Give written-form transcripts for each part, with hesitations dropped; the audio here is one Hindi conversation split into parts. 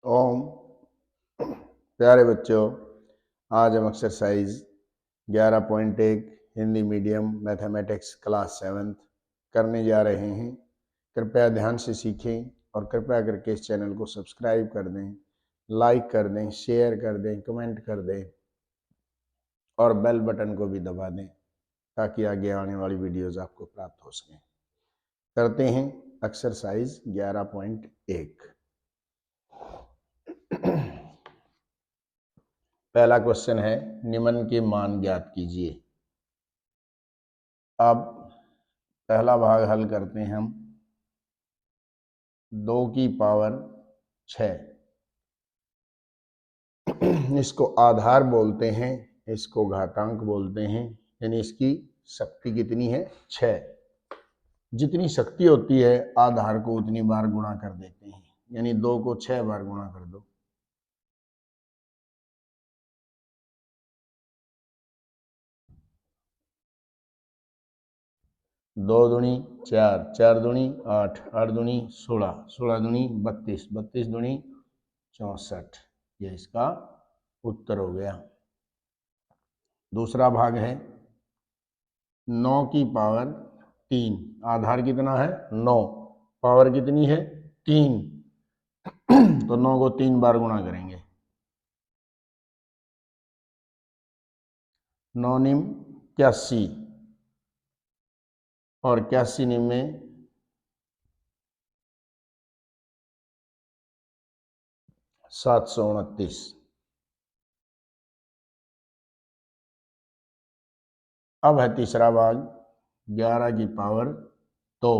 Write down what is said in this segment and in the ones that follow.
ओम। प्यारे बच्चों, आज हम exercise 11.1 Hindi medium mathematics class 7 करने जा रहे हैं। कृपया ध्यान से सीखें और कृपया करके इस चैनल को सब्सक्राइब कर दें, लाइक कर दें, शेयर कर दें, कमेंट कर दें और बेल बटन को भी दबा दें ताकि आगे आने वाली वीडियोस आपको प्राप्त हो सकें। करते हैं एक्सरसाइज 11.1। पहला क्वेश्चन है, निम्न के मान ज्ञात कीजिए। अब पहला भाग हल करते हैं हम। 2 की पावर 6, इसको आधार बोलते हैं, इसको घातांक बोलते हैं, यानी इसकी शक्ति कितनी है? 6। जितनी शक्ति होती है आधार को उतनी बार गुणा कर देते हैं, यानी 2 को 6 बार गुणा कर दो। दो दूनी 4, 4 दूनी 8, 8 दूनी 16, 16 दूनी 32, 32 दूनी 64। ये इसका उत्तर हो गया। दूसरा भाग है 9 की पावर 3, आधार कितना है? 9, पावर कितनी है? 3, तो 9 को 3 बार गुणा करेंगे। 9 निम 81 और 81 निम में 729। अब है तीसरा भाग 11 की पावर 2,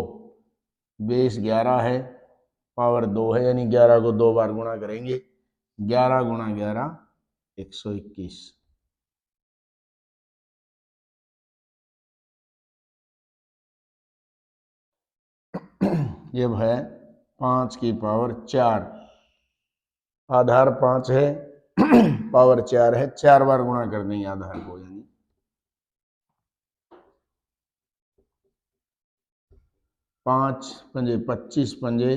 बेस 11 है, पावर 2 है, यानी 11 को 2 बार गुणा करेंगे। 11 गुणा 11 121। ये है 5 की पावर 4, आधार 5 है, पावर 4 है, 4 बार गुणा कर देंगे आधार को, यानी 5 पंजे 25 पंजे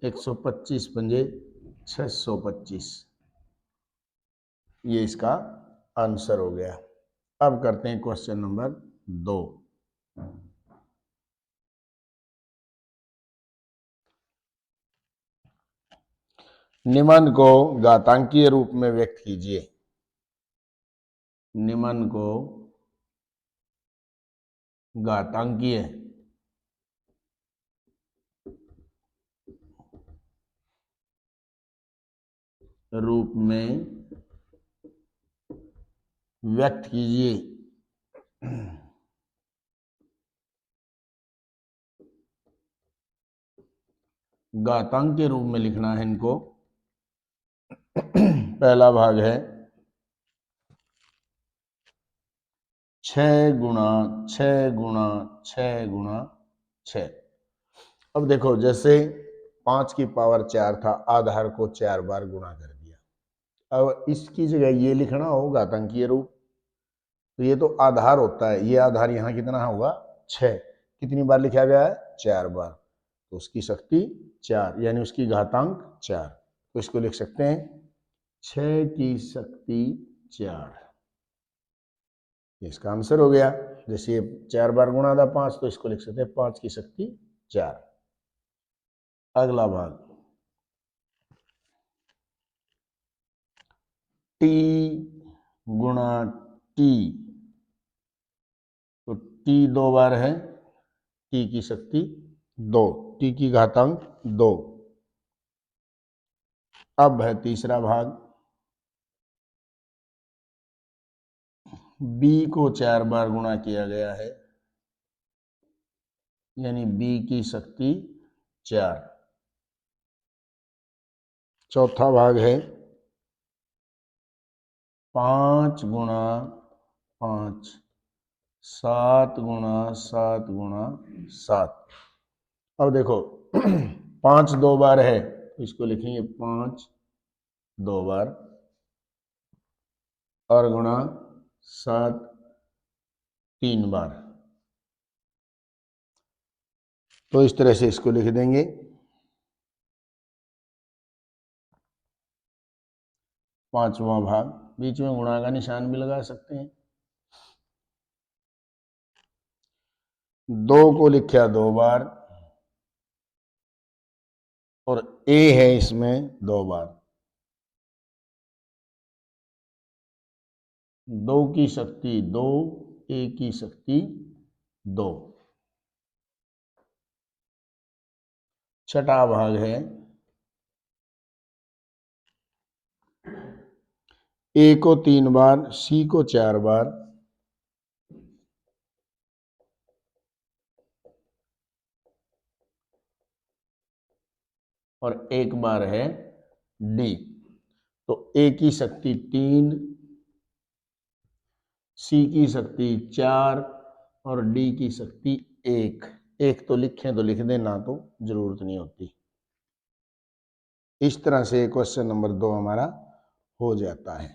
125 पंजे 625। ये इसका आंसर हो गया। अब करते हैं क्वेश्चन नंबर 2। निम्न को घातांकीय रूप में व्यक्त कीजिए। निम्न को घातांकीय रूप में व्यक्त कीजिए। घातांक के रूप में लिखना है इनको। पहला भाग है 6 गुणा 6 गुणा 6 गुणा 6। अब देखो, जैसे 5 की पावर 4 था, आधार को 4 बार गुणा कर दिया। अब इसकी जगह ये लिखना हो घातांकीय रूप, तो ये तो आधार होता है, ये आधार यहाँ कितना होगा? 6। कितनी बार लिखा गया है? 4 बार, तो उसकी शक्ति 4, यानी उसकी घातांक 4। तो इसको लिख सकते हैं 6 की शक्ति 4। इसका आंसर हो गया। जैसे ये 4 बार गुणा था 5, तो इसको लिख सकते हैं 5 की शक्ति 4। अगला भाग t गुणा t, तो t 2 बार है, t की शक्ति 2, t की घातांक 2। अब है तीसरा भाग, b को 4 बार गुणा किया गया है, यानी b की शक्ति 4। चौथा भाग है 5 गुणा 5, 7 गुणा 7 गुणा 7। अब देखो 5 2 बार है, तो इसको लिखेंगे 5 2 बार, और गुणा 7 3 बार। तो इस तरह से इसको लिख देंगे। पांचवा भाग, बीच में गुणा का निशान भी लगा सकते हैं। 2 को लिखा 2 बार और ए है इसमें 2 बार। 2 की शक्ति 2, ए की शक्ति 2। छठा भाग है ए को 3 बार, सी को 4 बार और 1 बार है डी। तो ए की शक्ति 3, सी की शक्ति 4 और डी की शक्ति 1। 1 तो लिखें तो लिख देना, तो जरूरत नहीं होती। इस तरह से क्वेश्चन नंबर 2 हमारा हो जाता है।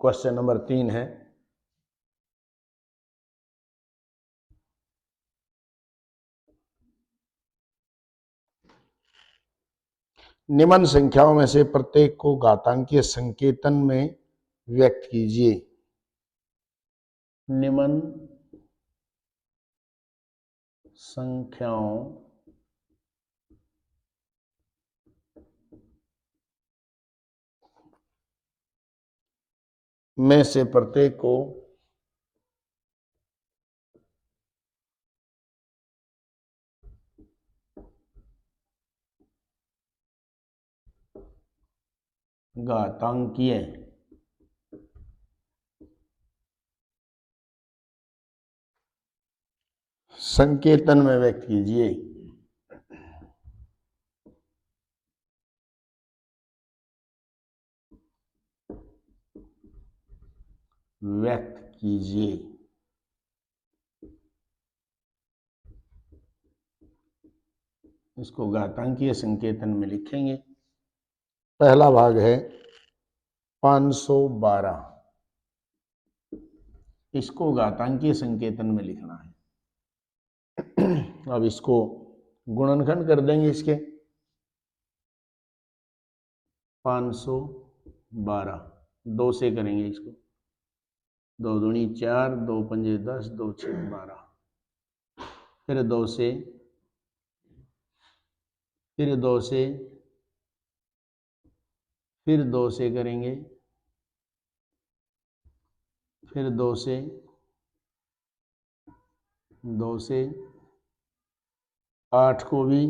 क्वेश्चन नंबर 3 है, निम्न संख्याओं में से प्रत्येक को घातांकीय संकेतन में व्यक्त कीजिए। निम्न संख्याओं में से प्रत्येक को घातांकीय संकेतन में व्यक्त कीजिए। व्यक्त कीजिए। इसको घातांकीय संकेतन में लिखेंगे। पहला भाग है 512, इसको घातांकीय संकेतन में लिखना है। अब इसको गुणनखंड कर देंगे इसके। 512 2 से करेंगे इसको। 2 दूनी 4, 2 पंजे 10, 2 6 12। फिर 2 से, फिर 2 से, फिर 2 से करेंगे, फिर 2 से, 2 से 8 को भी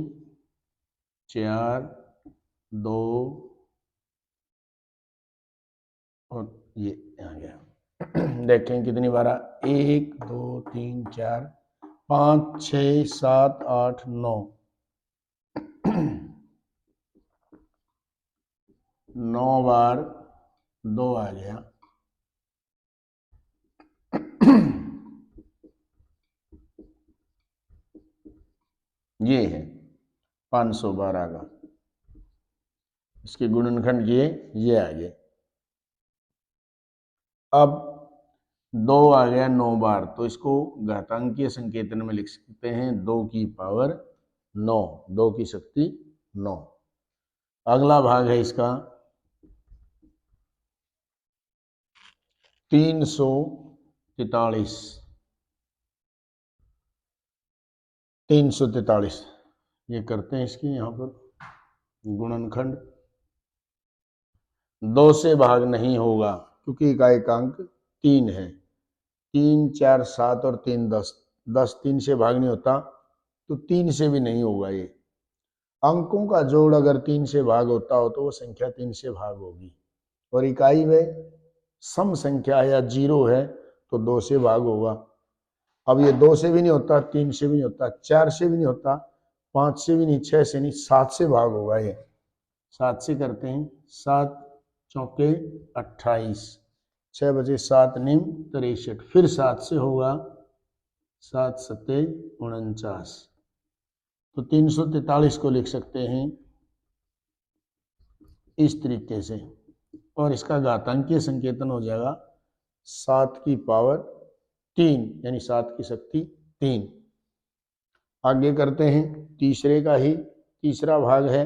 4, 2 और ये आ गया। देखें कितनी बार, 1 2 3 4 5 6 7 8 9। 9 बार 2 आ गया। ये है 512 का। इसके गुणनखंड किए, ये आ गए। अब 2 आ गया 9 बार, तो इसको घातांकीय संकेतन में लिख सकते हैं 2 की पावर 9, 2 की शक्ति 9। अगला भाग है इसका 343। 343 ये करते हैं इसकी यहाँ पर गुणनखंड। 2 से भाग नहीं होगा क्योंकि इकाई अंक 3 है। 3 4 7 और 3 10, 10 3 से भाग नहीं होता, तो 3 से भी नहीं होगा। ये अंकों का जोड़ अगर 3 से भाग होता हो तो वो संख्या 3 से भाग होगी, और इकाई में सम संख्या या 0 है तो 2 से भाग होगा। अब ये 2 से भी नहीं होता, 3 से भी नहीं होता, 4 से भी नहीं होता, 5 से भी नहीं, 6 से नहीं, 7 से भाग होगा। ये 7 से करते हैं। 7 चौके 28, 6 बजे 7 निम 63, फिर 7 से होगा, 7 सत्ते 49। तो 343 को लिख सकते हैं इस तरीके से, और इसका घातांकीय संकेतन हो जाएगा 7 की पावर 3, यानी 7 की शक्ति 3। आगे करते हैं तीसरे का ही तीसरा भाग है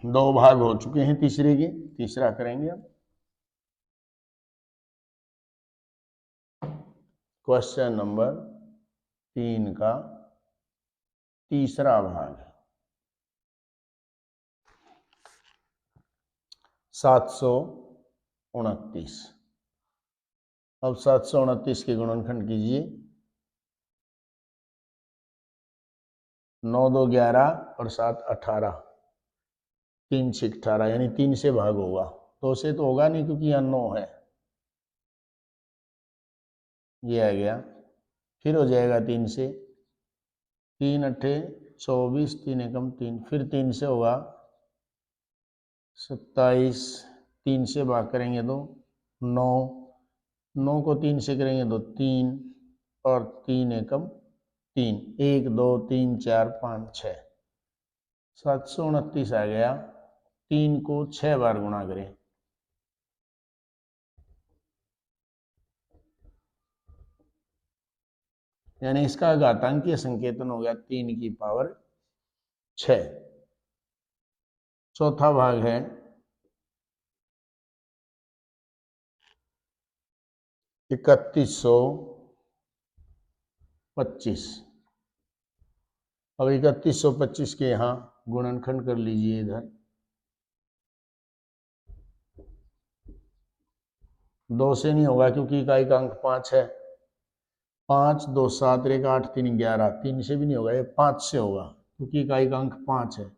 दो भाग हो चुके हैं तीसरे के, तीसरा करेंगे अब। क्वेश्चन नंबर 3 का तीसरा भाग 729। अब 729 के गुणनखंड कीजिए। 9 2 11 और 7 18, 3 6 18, यानी 3 से भाग होगा। 2 से तो होगा नहीं क्योंकि यहाँ 9 है, ये आ गया। फिर हो जाएगा 3 से, 3 8 24, 3 एकम 3, फिर 3 से होगा 27, 3 से भाग करेंगे तो 9, 9 को 3 से करेंगे तो 3, और 3 एकम 3, 1 2 3 4 5 6, 729 आ गया। 3 को 6 बार गुणा करें, यानी इसका घातांकीय संकेतन हो गया 3 की पावर 6। चौथा भाग है 3125। अब 3125 के यहाँ गुणनखंड कर लीजिए इधर। 2 से नहीं होगा क्योंकि इकाई का अंक 5 है। 5 2 7 1 8 3 11, 3 से भी नहीं होगा, ये 5 से होगा क्योंकि इकाई का अंक 5 है।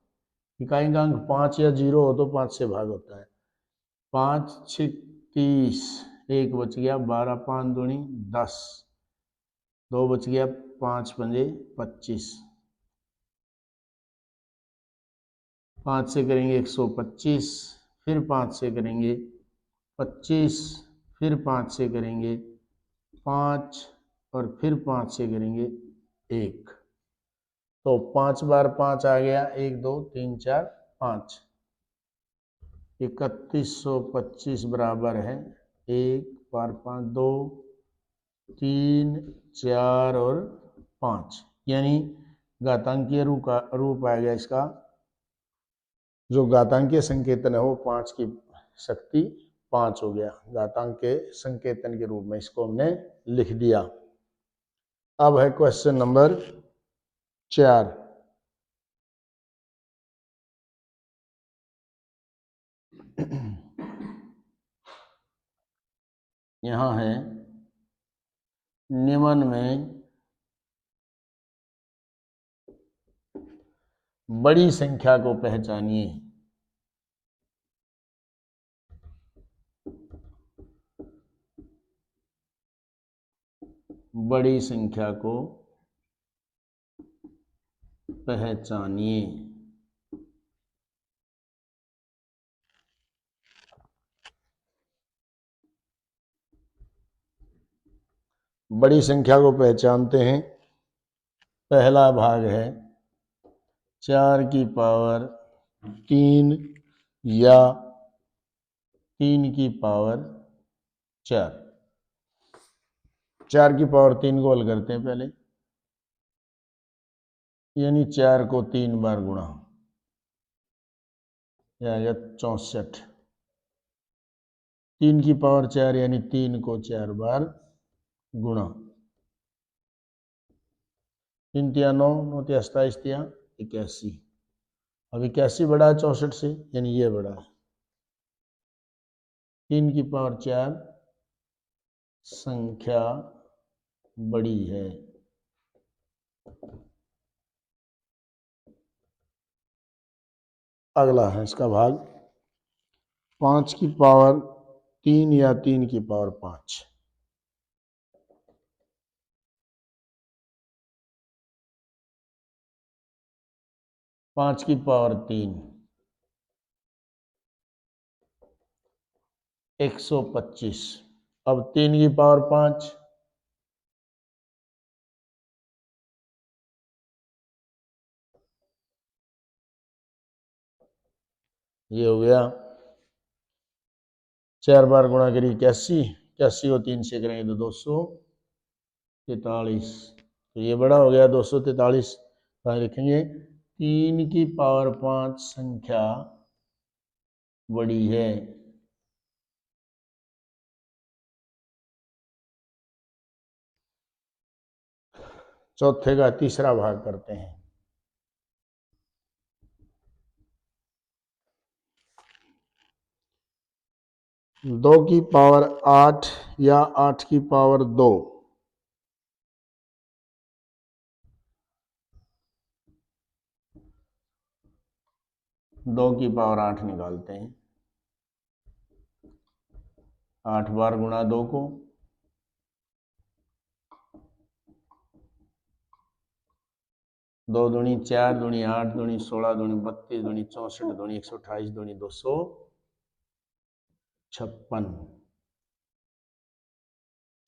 इकाई का अंक 5 या 0 हो तो 5 से भाग होता है। 5 6 30, 1 बच गया, 12 5 दूनी 10, 2 बच गया, 5 पंजे 25, 5 से करेंगे 125, फिर 5 से करेंगे 25, फिर 5 से करेंगे 5, और फिर 5 से करेंगे 1। तो 5 बार 5 आ गया, 1 2 3 4 5। 3125 बराबर है 1 बार 5 2 3 4 और 5, यानी घातांकीय रूप आ गया इसका। जो घातांकीय संकेतन है वो 5 की शक्ति 5 हो गया। घातांक के संकेतन के रूप में इसको हमने लिख दिया। अब है क्वेश्चन नंबर 4। यहाँ है निम्न में बड़ी संख्या को पहचानिए। बड़ी संख्या को पहचानिए। बड़ी संख्या को पहचानते हैं। पहला भाग है 4 की पावर 3 या 3 की पावर 4। 4 की पावर 3 को हल करते हैं पहले, यानी 4 को 3 बार गुणा, यह आ गया 64। 3 की पावर 4 यानी 3 को 4 बार गुणा, 3 तिया 9, 9 तिया 27, तिया 81। अब 81 बड़ा है 64 से, यानी ये बड़ा है। 3 की पावर 4 संख्या बड़ी है। अगला है इसका भाग 5 की पावर 3 या 3 की पावर 5। 5 की पावर 3 125। अब 3 की पावर 5 ये हो गया। 4 बार गुणा करिए 81, 81 को 3 से करेंगे तो 243। तो ये बड़ा हो गया 243। कहाँ लिखेंगे? 3 की पावर 5 संख्या बड़ी है। चौथे का तीसरा भाग करते हैं। 2 की पावर 8 या 8 की पावर 2। 2 की पावर 8 निकालते हैं। 8 बार गुणा 2 को, 2 दूनी 4, दूनी 8, दूनी 16, दूनी 32, दूनी 64, दूनी 128, दूनी 256।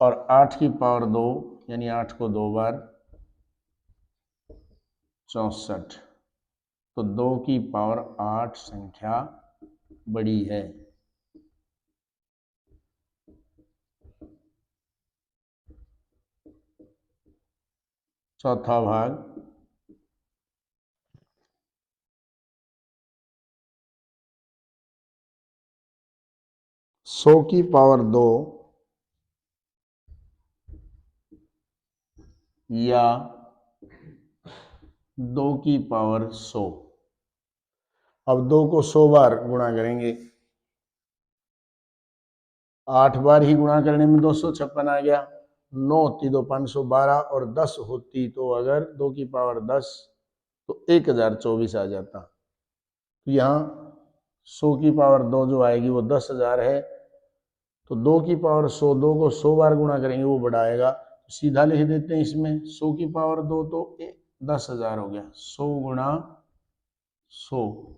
और 8 की पावर 2 यानी 8 को 2 बार 64। तो 2 की पावर 8 संख्या बड़ी है। चौथा भाग, 100 की पावर 2 या 2 की पावर 100। अब 2 को 100 बार गुणा करेंगे। 8 बार ही गुणा करने में 256 आ गया। 9 होती तो 512 और 10 होती तो अगर 2 की पावर 10 तो 1024 आ जाता। तो यहाँ 100 की पावर 2 जो आएगी वो 10,000 है। तो 2 की पावर 100, 2 को 100 बार गुणा करेंगे वो बड़ा आएगा। तो सीधा लिख देते हैं इसमें 100 की पावर 2 तो 10,000 हो गया। 100 गुणा 100।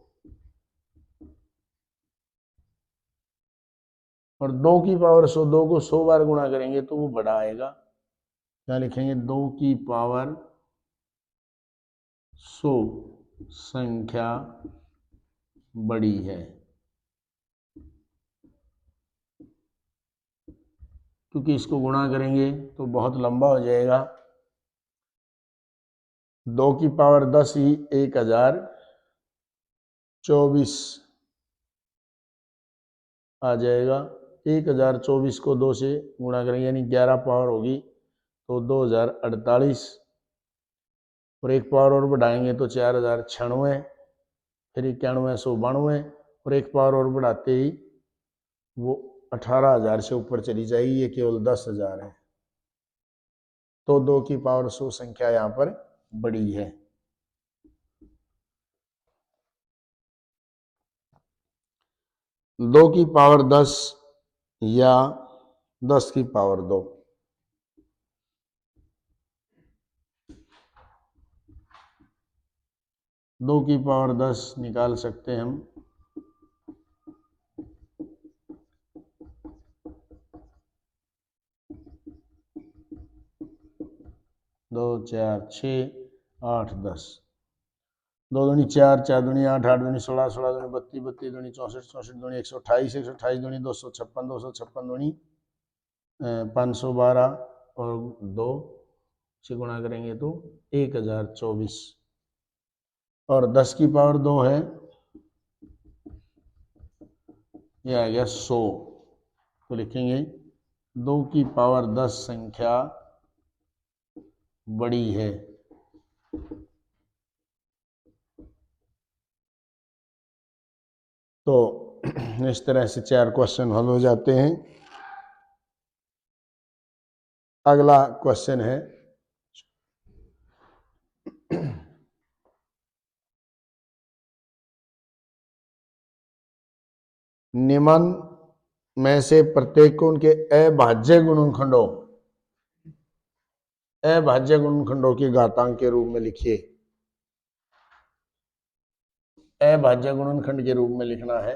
और 2 की पावर 100, 2 को 100 बार गुणा करेंगे तो वो बड़ा आएगा। क्या लिखेंगे? 2 की पावर 100 संख्या बड़ी है। क्योंकि इसको गुणा करेंगे तो बहुत लंबा हो जाएगा। 2 की पावर 10 ही 1024 आ जाएगा। 1024 को 2 से गुणा करेंगे यानी 11 पावर होगी तो 2048। और 1 पावर और बढ़ाएंगे तो 4096, फिर 9192 और 1 पावर और बढ़ाते ही वो 18,000 से ऊपर चली जाएगी। ये केवल 10,000 है। तो 2 की पावर 100 संख्या यहाँ पर बड़ी है। 2 की पावर 10 या 10 की पावर 2। 2 की पावर 10 निकाल सकते हैं हम। 2 4 6 8 10। 2 दूनी 4, 4 दूनी 8, 8 दूनी 16, 16 दूनी 32, 32 दूनी 64, 64 दूनी 128, 128 दूनी 256, 256 दूनी 512 और 2 से गुणा करेंगे तो 1024। और 10 की पावर 2 है, ये आ गया 100। तो लिखेंगे 2 की पावर 10 संख्या बड़ी है। तो इस तरह से 4 क्वेश्चन हल हो जाते हैं। अगला क्वेश्चन है निम्न में से प्रत्येक उनके अभाज्य गुणनखंडों के घातांक के रूप में लिखिए। अभाज्य गुणनखंड के रूप में लिखना है,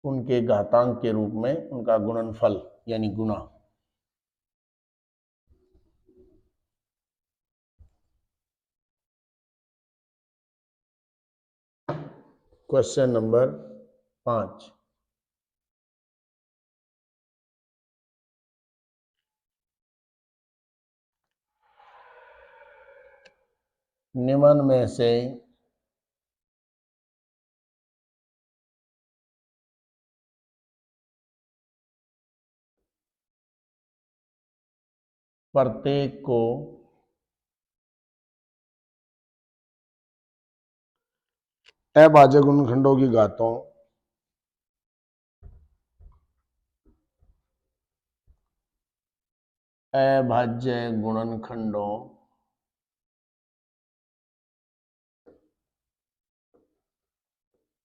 उनके घातांक के रूप में उनका गुणनफल यानी गुणा। Question number 5। निम्न में से प्रत्येक को अभाज्य गुणनखंडों की घातों अभाज्य गुणनखंडों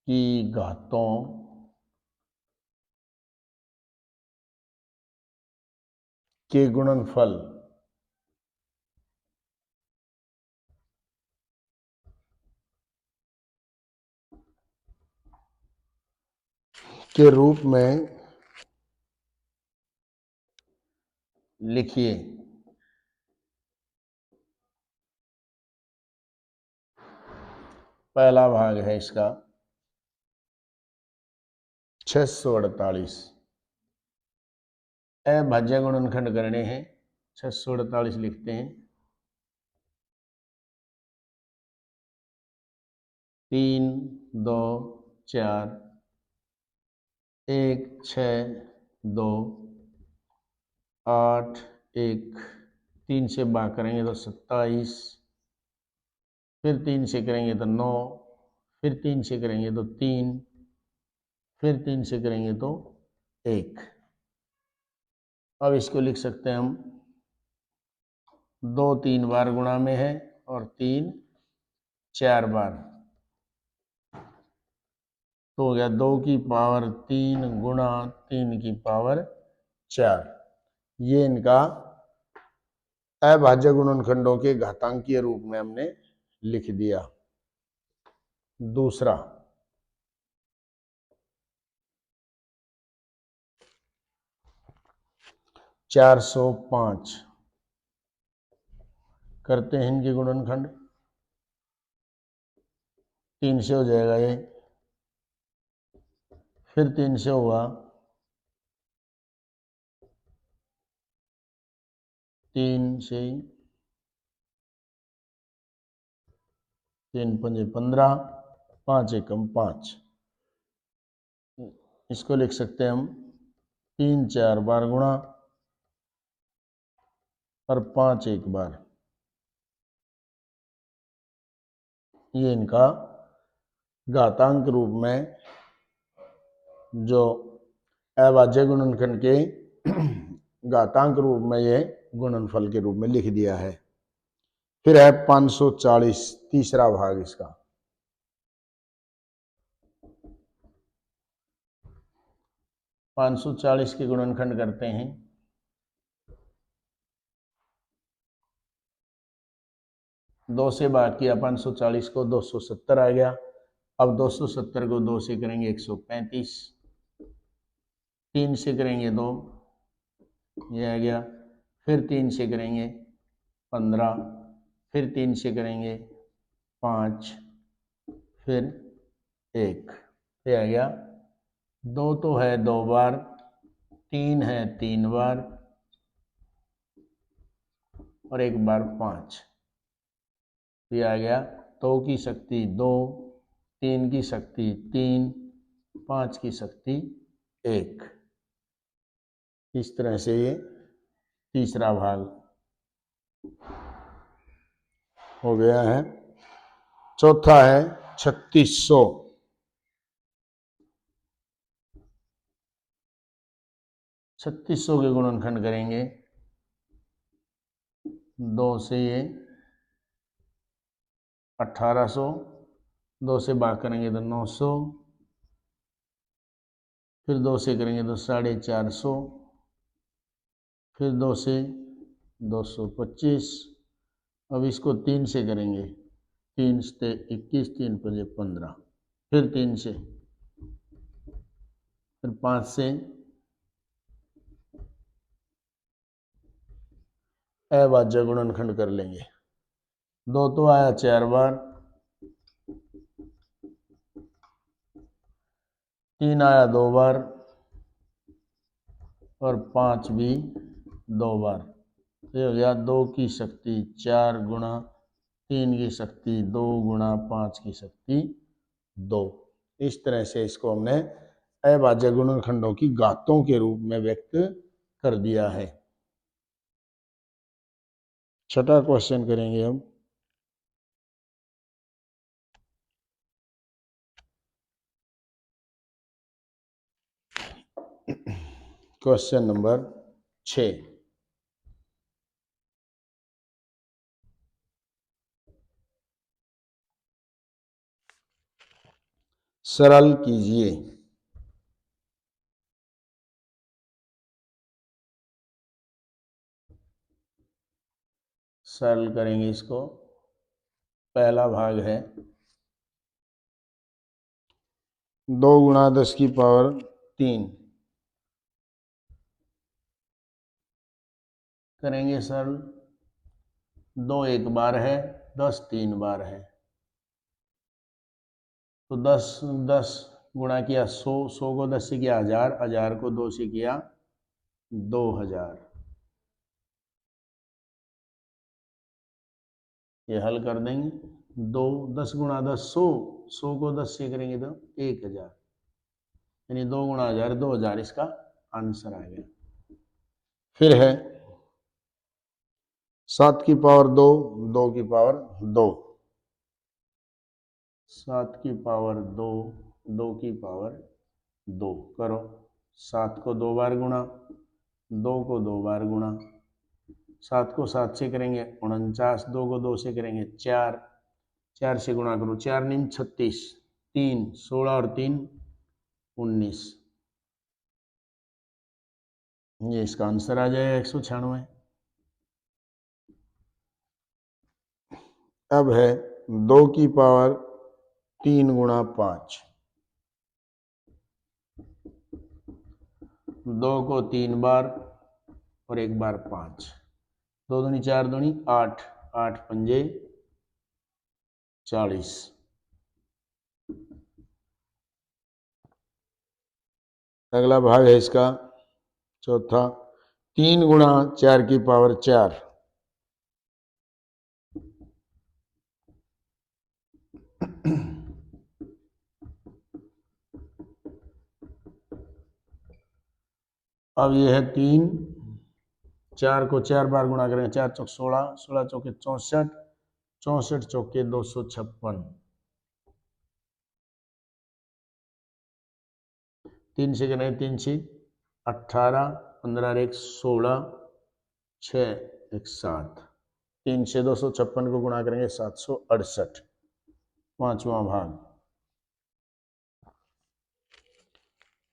की घातों के गुणनफल के रूप में लिखिए। पहला भाग है इसका 648। अभाज्य गुणनखंड करने हैं, 648 लिखते हैं। 3, 2, 4, 1, 6, 2, 8, 1, 3 से भाग करेंगे तो 27, फिर 3 से करेंगे तो 9, फिर 3 से करेंगे तो 3, फिर 3 से करेंगे तो 1। अब इसको लिख सकते हैं हम 2 3 बार गुणा में है और 3 4 बार, तो हो गया 2 की पावर 3 गुणा 3 की पावर 4। ये इनका अभाज्य गुणनखंडों के घातांकीय रूप में हमने लिख दिया। दूसरा 405 करते हैं इनके गुणनखंड। 3 से हो जाएगा ये, फिर 3 से होगा 3 से 3 पंजे 15, 5 एकम 5। इसको लिख सकते हैं हम 3 4 बार गुणा और 5 एक बार। ये इनका घातांक रूप में जो अभाज्य गुणनखंड के घातांक रूप में ये गुणनफल के रूप में लिख दिया है। फिर है 540, तीसरा भाग इसका। 540 के गुणनखंड करते हैं। 2 से भाग किया 540 को, 270 आ गया। अब 270 को 2 से करेंगे 135, 3 से करेंगे 2, ये आ गया। फिर 3 से करेंगे 15, फिर 3 से करेंगे 5, फिर 1, ये आ गया। 2 तो है 2 बार, 3 है 3 बार और 1 बार 5, ये आ गया। 2 की शक्ति 2, 3 की शक्ति 3, 5 की शक्ति 1। इस तरह से ये तीसरा भाग हो गया है। चौथा है 3600। 3600 के गुणनखंड करेंगे। 2 से ये 1800, 2 से भाग करेंगे तो 900, फिर 2 से करेंगे तो 450, फिर 2 से 225। अब इसको 3 से करेंगे, 3 से 21, 3 पंजे 15, फिर 3 से, फिर 5 से अभाज्य गुणनखंड कर लेंगे। 2 तो आया 4 बार, 3 आया 2 बार और 5 भी 2 बार। ये हो गया 2 की शक्ति 4 गुणा 3 की शक्ति 2 गुणा 5 की शक्ति 2। इस तरह से इसको हमने अभाज्य गुणनखंडों की घातों के रूप में व्यक्त कर दिया है। छठा क्वेश्चन करेंगे हम। Question number 6। सरल कीजिए। सरल करेंगे इसको। पहला भाग है 2 गुणा 10 की पावर 3। करेंगे सरल। 2 एक बार है, 10 3 बार है, तो 10 गुणा किया 100, 100 को 10 से किया 1000, 1000 को 2 से किया 2000। ये हल कर देंगे। 2 10 गुणा 10 100, 100 को 10 से करेंगे तो 1000, यानी 2 गुणा 1000 2000 इसका आंसर आ गया। फिर है 7 की पावर 2, 2 की पावर 2। 7 की पावर 2, 2 की पावर 2 करो। 7 को 2 बार गुणा, 2 को 2 बार गुणा। 7 को 7 से करेंगे 49, 2 को 2 से करेंगे 4, 4 से गुणा करो, 4 9 36, 3 16 और 3 19। ये इसका आंसर आ जाएगा 196। अब है 2 की पावर 3 गुणा 5। 2 को 3 बार और 1 बार 5, 2 दूनी 4 दूनी 8, 8 पंजे 40। अगला भाग है इसका चौथा 3 गुणा 4 की पावर 4। अब यह है 3, 4 को 4 बार गुणा करेंगे, 4 चौक 16, 16 चौके 64, 64 चौके 256। 3 से करेंगे 3 से 18, 15 1 16, 6 1 7। 3 से 256 को गुणा करेंगे 768। पांचवा भाग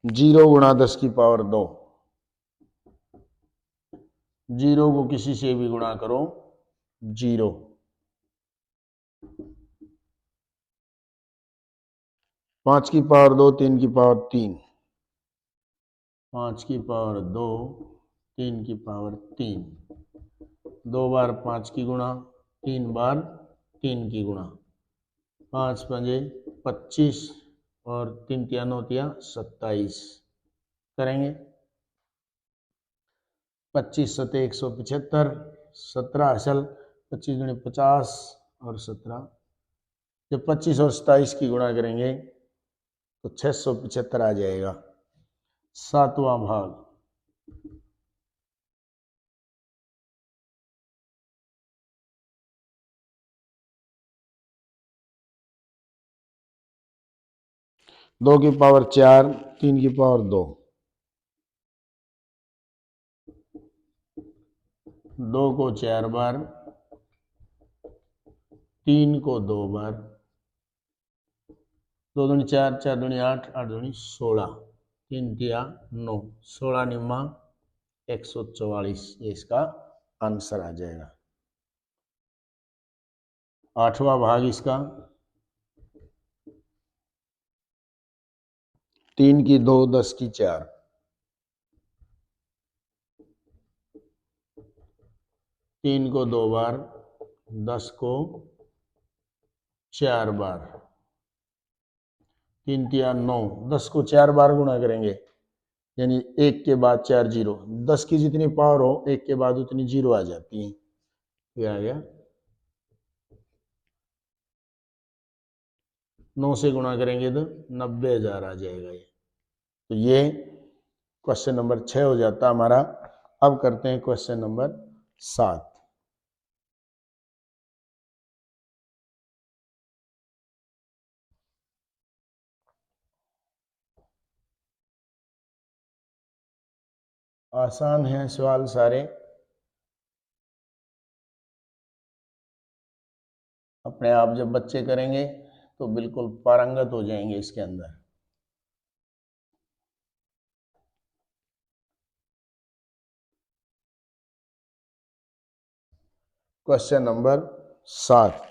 0 गुणा 10 की पावर 2। 0 को किसी से भी गुणा करो 0। 5 की पावर 2, 3 की पावर 3। 5 की पावर 2, 3 की पावर 3। 2 बार 5 की गुणा, 3 बार 3 की गुणा। 5 पंजे 25 और 3 तिया 9 तिया 27। करेंगे 25 सते 175, 17 असल 25 दूनी 50 और 17। जब 25 और 27 की गुणा करेंगे तो 675 आ जाएगा। सातवां भाग 2 की पावर 4, 3 की पावर 2। 2 को 4 बार, 3 को 2 बार। 2 दूनी 4, 4 दूनी 8, 8 दूनी 16, 3 तिया 9, 16 निम्मा 144। ये इसका आंसर आ जाएगा। आठवां भाग इसका 3 की 2, 10 की 4। 3 को 2 बार, 10 को 4 बार। 3 तिया 9, 10 को 4 बार गुणा करेंगे, यानी 1 के बाद 4 जीरो। 10 की जितनी पावर हो 1 के बाद उतनी जीरो आ जाती है। ये आ गया। 9 से गुणा करेंगे तो 90,000 आ जाएगा ये। तो ये क्वेश्चन नंबर 6 हो जाता हमारा। अब करते हैं क्वेश्चन नंबर 7। आसान हैं सवाल सारे, अपने आप जब बच्चे करेंगे तो बिल्कुल पारंगत हो जाएंगे इसके अंदर। Question number 7।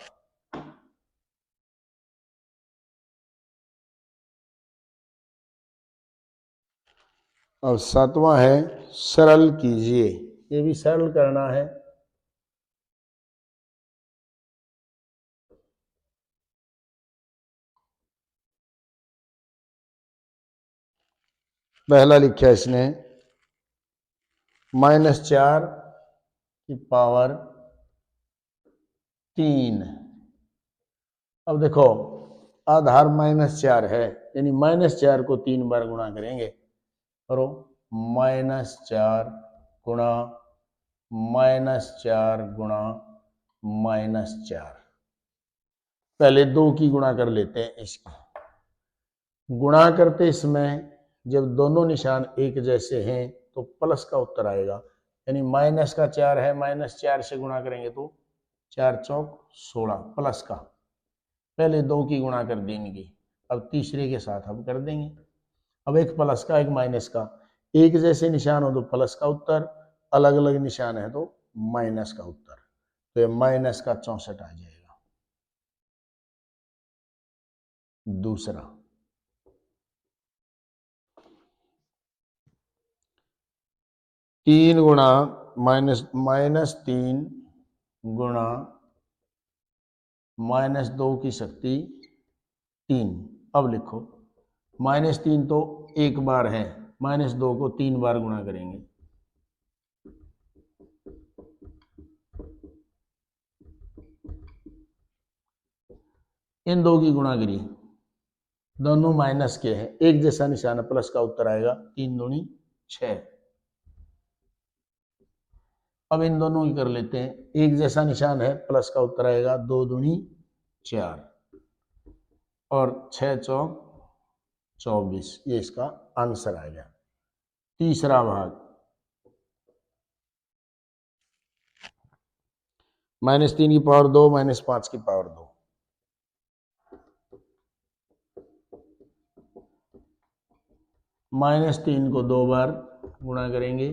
अब 7वां है सरल कीजिए। ये भी सरल करना है। पहला लिखा इसने -4 की पावर 3। अब देखो आधार -4 है, यानी -4 को 3 बार गुणा करेंगे। करो, -4 गुणा -4 गुणा -4। पहले 2 की गुणा कर लेते हैं। इसकी गुणा करते समय जब दोनों निशान एक जैसे हैं तो प्लस का उत्तर आएगा, यानी -4 है, -4 से गुणा करेंगे तो 4 चौक 16 प्लस का। पहले 2 की गुणा कर दी इनकी, अब तीसरे के साथ हम कर देंगे। अब एक प्लस का एक माइनस का, एक जैसे निशान हो तो प्लस का उत्तर, अलग अलग निशान है तो माइनस का उत्तर। तो ये माइनस का 64 आ जाएगा। दूसरा 3 गुणा -3 गुणा -2 की शक्ति 3। अब लिखो -3 तो एक बार है, -2 को 3 बार गुणा करेंगे। इन 2 की गुणा करिए, दोनों माइनस के हैं, एक जैसा निशान है, प्लस का उत्तर आएगा 3 दूनी 6। अब इन दोनों की कर लेते हैं, एक जैसा निशान है, प्लस का उत्तर आएगा 2 दूनी 4 और 6 चौक 24। ये इसका आंसर आ गया। तीसरा भाग -3 की पावर 2 -5 की पावर 2। -3 को 2 बार गुणा करेंगे,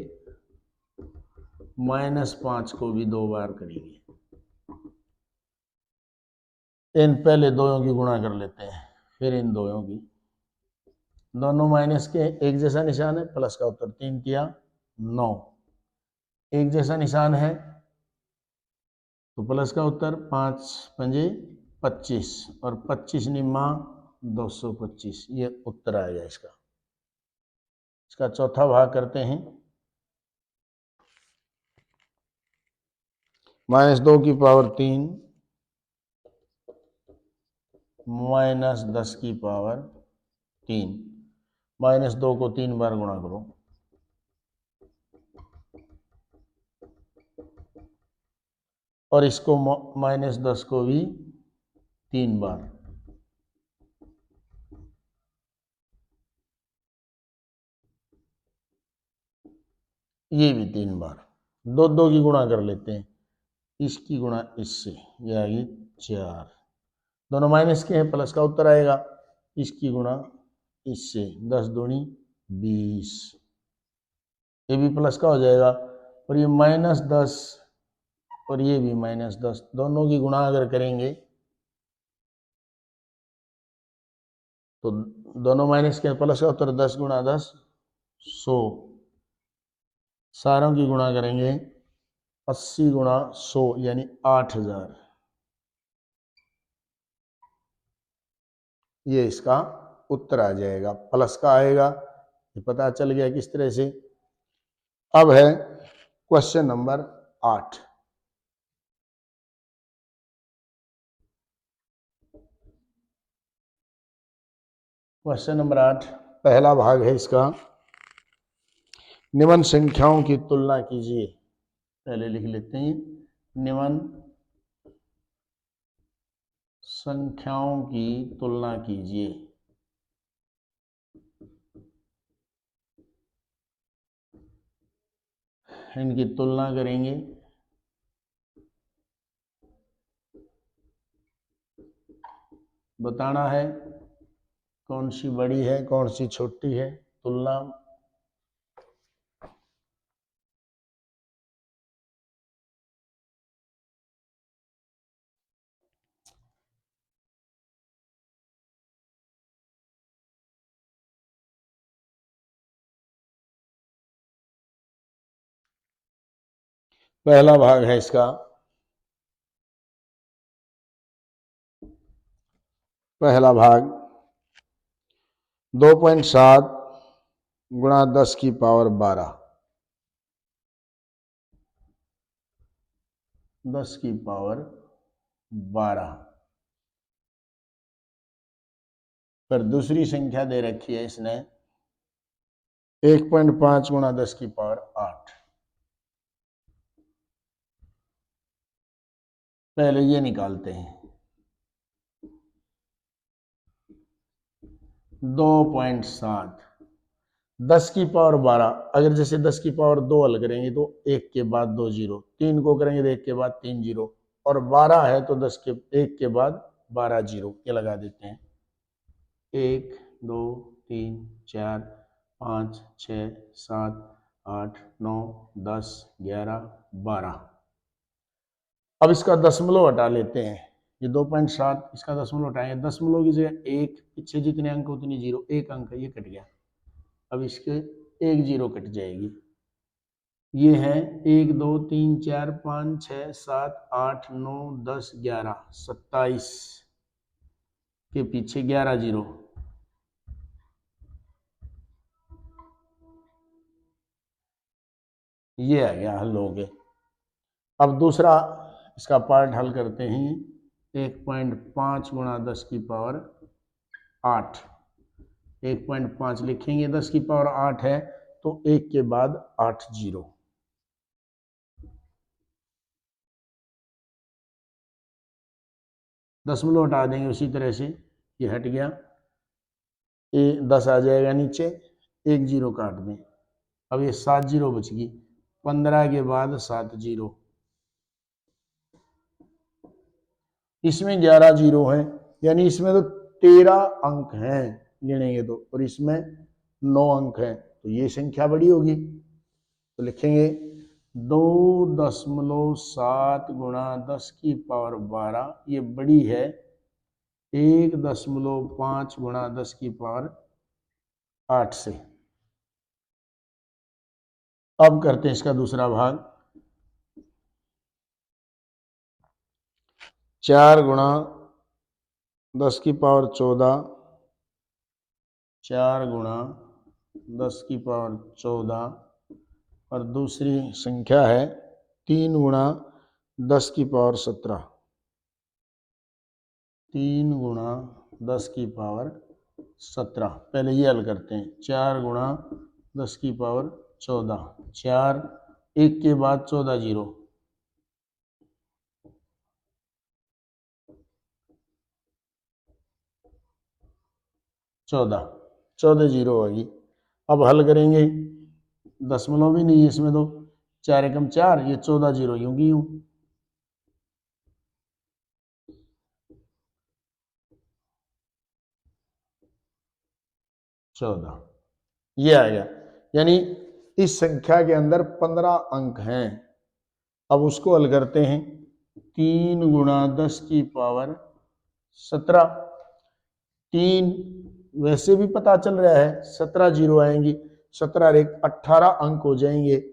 -5 को भी 2 बार करेंगे। इन पहले दोनों की गुणा कर लेते हैं, फिर इन दोनों की। दोनों माइनस के, एक जैसा निशान है, प्लस का उत्तर 3 किया 9। एक जैसा निशान है तो प्लस का उत्तर 5 पंजे 25 और 25 निम्मा 225। ये उत्तर आएगा इसका। इसका चौथा भाग करते हैं। -2 की पावर 3 -10 की पावर 3। -2 को 3 बार गुणा करो, और इसको -10 को भी 3 बार। ये भी 3 बार। 2 की गुणा कर लेते हैं, इसकी गुणा इससे, ये आ गई 4। दोनों माइनस के हैं, प्लस का उत्तर आएगा। इसकी गुणा इससे, 10 दूनी 20। ये भी प्लस का हो जाएगा, और ये -10 और ये भी -10। दोनों की गुणा अगर करेंगे तो दोनों माइनस के, प्लस का उत्तर 10 गुणा 10 100। सारों की गुणा करेंगे 80 गुणा 100 यानी 8000। ये इसका उत्तर आ जाएगा, प्लस का आएगा। ये पता चल गया किस तरह से। अब है क्वेश्चन नंबर 8। क्वेश्चन नंबर 8 पहला भाग है इसका। निम्न संख्याओं की तुलना कीजिए। पहले लिख लेते हैं, निम्न संख्याओं की तुलना कीजिए। इनकी तुलना करेंगे। बताना है कौन सी बड़ी है कौन सी छोटी है, तुलना। पहला भाग है इसका, पहला भाग 2.7 गुणा 10 की पावर 12, 10 की पावर 12 पर दूसरी संख्या दे रखी है इसने 1.5 गुणा 10 की पावर 8। पहले ये निकालते हैं। 2.7 10 की पावर 12, अगर जैसे 10 की पावर 2 हल करेंगे तो 1 के बाद 2 जीरो, 3 को करेंगे तो 1 के बाद 3 जीरो, और 12 है तो 10 के 1 के बाद 12 जीरो, ये लगा देते हैं। 1 2 3 4 5 6 7 8 9 10 11 12। अब इसका दशमलव हटा लेते हैं। ये 2.7 इसका दशमलव हटाएंगे, दशमलव की जगह 1, पीछे जितने अंक उतनी जीरो, 1 अंक है ये कट गया। अब इसके 1 जीरो कट जाएगी। ये है 1 2 3 4 5 6 7 8 9 10 11 27 के पीछे 11 जीरो। ये आ गया, हल हो गए। अब दूसरा इसका पार्ट हल करते हैं। 1.5 गुणा 10 की पावर 8, 1.5 लिखेंगे, 10 की पावर 8 है तो 1 के बाद 8 जीरो। दशमलव हटा देंगे उसी तरह से, ये हट गया, 10 आ जाएगा नीचे, 1 जीरो काट दें। अब ये 7 जीरो बच गई, 15 के बाद 7 जीरो। इसमें 11 जीरो हैं, यानी इसमें तो 13 अंक हैं गिनेंगे तो, और इसमें 9 अंक हैं, तो ये संख्या बड़ी होगी। तो लिखेंगे 2.7 गुणा 10 की पावर 12, ये बड़ी है 1.5 गुणा 10 की पावर 8 से। अब करते हैं इसका दूसरा भाग। 4 गुणा 10 की पावर 14, 4 गुणा 10 की पावर 14, और दूसरी संख्या है 3 गुणा 10 की पावर 17, 3 गुणा 10 की पावर 17। पहले ये हल करते हैं। 4 गुणा 10 की पावर 14, 4, 1 के बाद 14 जीरो, 14 जीरो होगी। अब हल करेंगे, दशमलव भी नहीं है इसमें, तो 4 एकम 4, ये 14 जीरो यूं की यूं। 14 ये आ गया, यानी इस संख्या के अंदर 15 अंक हैं। अब उसको हल करते हैं। 3 गुणा 10 की पावर 17, 3 वैसे भी पता चल रहा है 17 जीरो आएंगी, 17 एक 18 अंक हो जाएंगे,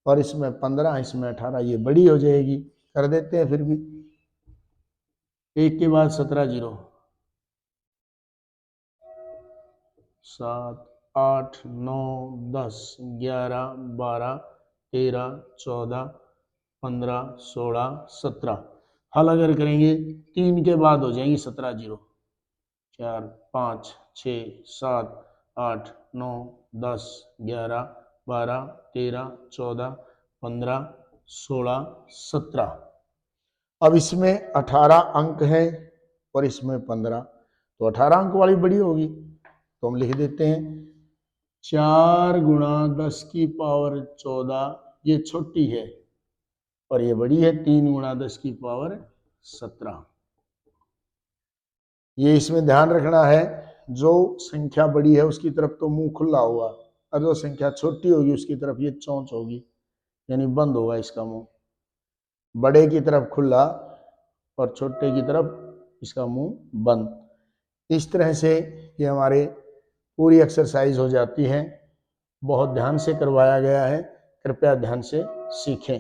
और इसमें 15 इसमें 18, ये बड़ी हो जाएगी। कर देते हैं फिर भी, 1 के बाद 17 जीरो, 7 8 9 10 11 12 13 14 15 16 17। हल अगर करेंगे 3 के बाद हो जाएंगी 17 जीरो, 4 5 6 7 8 9 10 11 12 13 14 15 16 17। अब इसमें 18 अंक हैं और इसमें 15, तो 18 अंक वाली बड़ी होगी, तो हम लिख देते हैं 4 गुणा 10 की पावर 14 ये छोटी है और ये बड़ी है, 3 गुणा 10 की पावर 17। ये इसमें ध्यान रखना है, जो संख्या बड़ी है उसकी तरफ तो मुंह खुला होगा और जो संख्या छोटी होगी उसकी तरफ ये चोंच होगी, यानी बंद होगा इसका मुंह। बड़े की तरफ खुला और छोटे की तरफ इसका मुंह बंद। इस तरह से ये हमारे पूरी एक्सरसाइज हो जाती है। बहुत ध्यान से करवाया गया है, कृपया ध्यान से सीखें।